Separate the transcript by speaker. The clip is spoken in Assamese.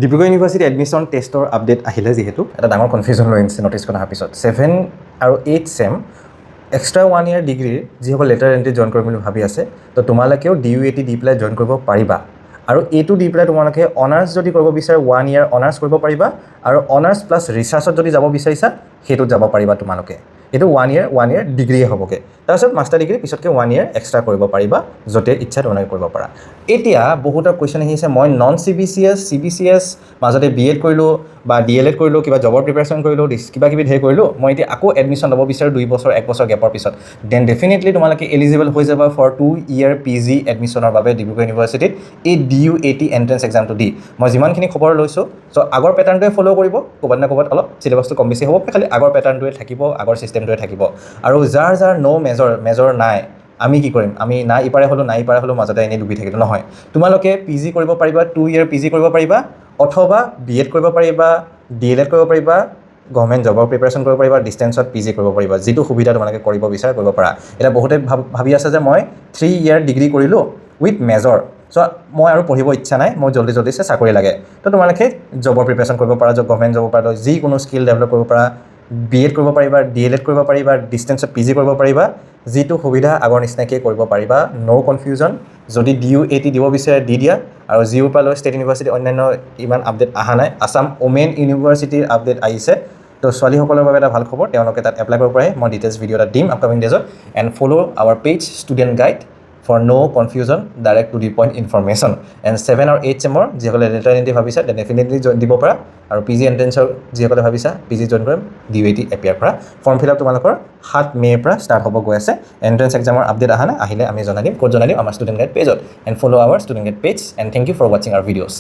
Speaker 1: ডিব্ৰুগড় ইউনিভাৰ্চিটি এডমিশ্যন টেষ্টৰ আপডেট আহিলে যিহেতু এটা ডাঙৰ কনফিউজন লৈ আনিছে নটিছখন অহাৰ পিছত 7 আৰু 8 চেম এক্সট্ৰা 1 ইয়াৰ ডিগ্ৰীৰ যিসকল লেটাৰ এণ্ট্ৰি জইন কৰিম বুলি ভাবি আছে তো তোমালোকেও DUAT দি পেলাই জইন কৰিব পাৰিবা আৰু এইটো দি পেলাই তোমালোকে অনাৰ্ছ যদি কৰিব বিচাৰে 1 ইয়াৰ অনাৰ্ছ কৰিব পাৰিবা আৰু অনাৰ্ছ প্লাছ ৰিচাৰ্চত যদি যাব বিচাৰিছা সেইটোত যাব পাৰিবা তোমালোকে এইটো 1 ইয়াৰ ডিগ্ৰীয়ে হ'বগে তাৰপিছত মাষ্টাৰ ডিগ্ৰী পিছতকৈ 1 ইয়াৰ এক্সট্ৰা কৰিব পাৰিবা য'তে ইচ্ছা তোমালোকে কৰিব পাৰা এতিয়া বহুতৰ কুৱেশ্যন আহিছে মই নন CBCS মাজতে BEd কৰিলোঁ বা DLEd কৰিলোঁ কিবা জবৰ প্ৰিপাৰেশ্যন কৰিলোঁ কিবা কিবি ধেৰ কৰিলোঁ মই এতিয়া আকৌ এডমিশ্যন ল'ব বিচাৰোঁ 2 বছৰ 1 বছৰ গেপৰ পিছত দেন ডেফিনেটলি তোমালোকে এলিজিবল হৈ যাবা ফৰ 2 ইয়াৰ PG এডমিশ্যনৰ বাবে ডিব্ৰুগড় ইউনিভাৰ্চিটিত এই DUAT এণ্ট্ৰেন্স এক্সামটো দি মই যিমানখিনি খবৰ লৈছোঁ চ' আগৰ পেটাৰ্ণটোৱে ফ'ল' কৰিব ক'ৰবাত না ক'ৰবাত অলপ চিলেবাছটো কম বেছি হ'ব খালি আগৰ পেটাৰ্ণটোৱে থাকিব আগৰ চিষ্টেমটোৱে থাকিব আৰু যাৰ মেজৰ নাই আমি কি কৰিম আমি না ইপাৰে হ'লেও মাজতে এনেই ডুবি থাকিলোঁ নহয় তোমালোকে PG কৰিব পাৰিবা 2 ইয়াৰ PG কৰিব পাৰিবা অথবা BEd কৰিব পাৰিবা DLEd কৰিব পাৰিবা গভৰ্ণমেণ্ট জবৰ প্ৰিপাৰেশ্যন কৰিব পাৰিবা ডিষ্টেঞ্চত PG কৰিব পাৰিবা যিটো সুবিধা তোমালোকে কৰিব বিচাৰা কৰিব পাৰা এটা বহুতে ভাবি আছে যে মই 3 ইয়াৰ ডিগ্ৰী কৰিলোঁ উইথ মেজৰ চ' মই আৰু পঢ়িব ইচ্ছা নাই মই জল্দি চাকৰি লাগে তো তোমালোকে জবৰ প্ৰিপাৰেশ্যন কৰিব পাৰা গভৰ্ণমেণ্ট জবৰ পৰা যিকোনো স্কিল ডেভেলপ কৰিব পাৰা BEd কৰিব পাৰিবা DLEd কৰিব পাৰিবা ডিষ্টেঞ্চত PG কৰিব পাৰিবা যিটো সুবিধা আগৰ নিচিনাকৈ কৰিব পাৰিবা ন' কনফিউজন যদি DUAT দিব বিচাৰে দি দিয়া আৰু জিঅ'ৰ পৰা লৈ ষ্টেট ইউনিভাৰ্চিটি অন্যান্য ইমান আপডেট অহা নাই আছাম ওমেন ইউনিভাৰ্চিটিৰ আপডেট আহিছে তো ছোৱালীসকলৰ বাবে এটা ভাল খবৰ তেওঁলোকে তাত এপ্লাই কৰিব পাৰে মই ডিটেইলছ ভিডিঅ' এটা দিম আপকামিং ডেজত and follow' our page student guide for no confusion direct to the point information and 7 or 8 চেমৰ যিসকলে লেটাৰ এণ্ট্ৰি ভাবিছা ডেফিনেটলি দিব পাৰা আৰু PG এণ্ট্ৰেন্সৰ যিসকলে ভাবিছা PG জইন কৰিম DUAT এপিয়াৰ কৰা ফৰ্ম ফিল আপ তোমালোকৰ 7 মে'ৰ পৰা ষ্টাৰ্ট হ'ব গৈ আছে এণ্ট্ৰেন্স এক্সামৰ আপডেট অহা নাই আহিলে আমি জনাই দিম ক'ত জনাই দিম আমাৰ ষ্টুডেণ্ট গাইড পেজত and follow' our student guide page and thank you for ৱাচিং আৱাৰ ভিডিঅ'ছ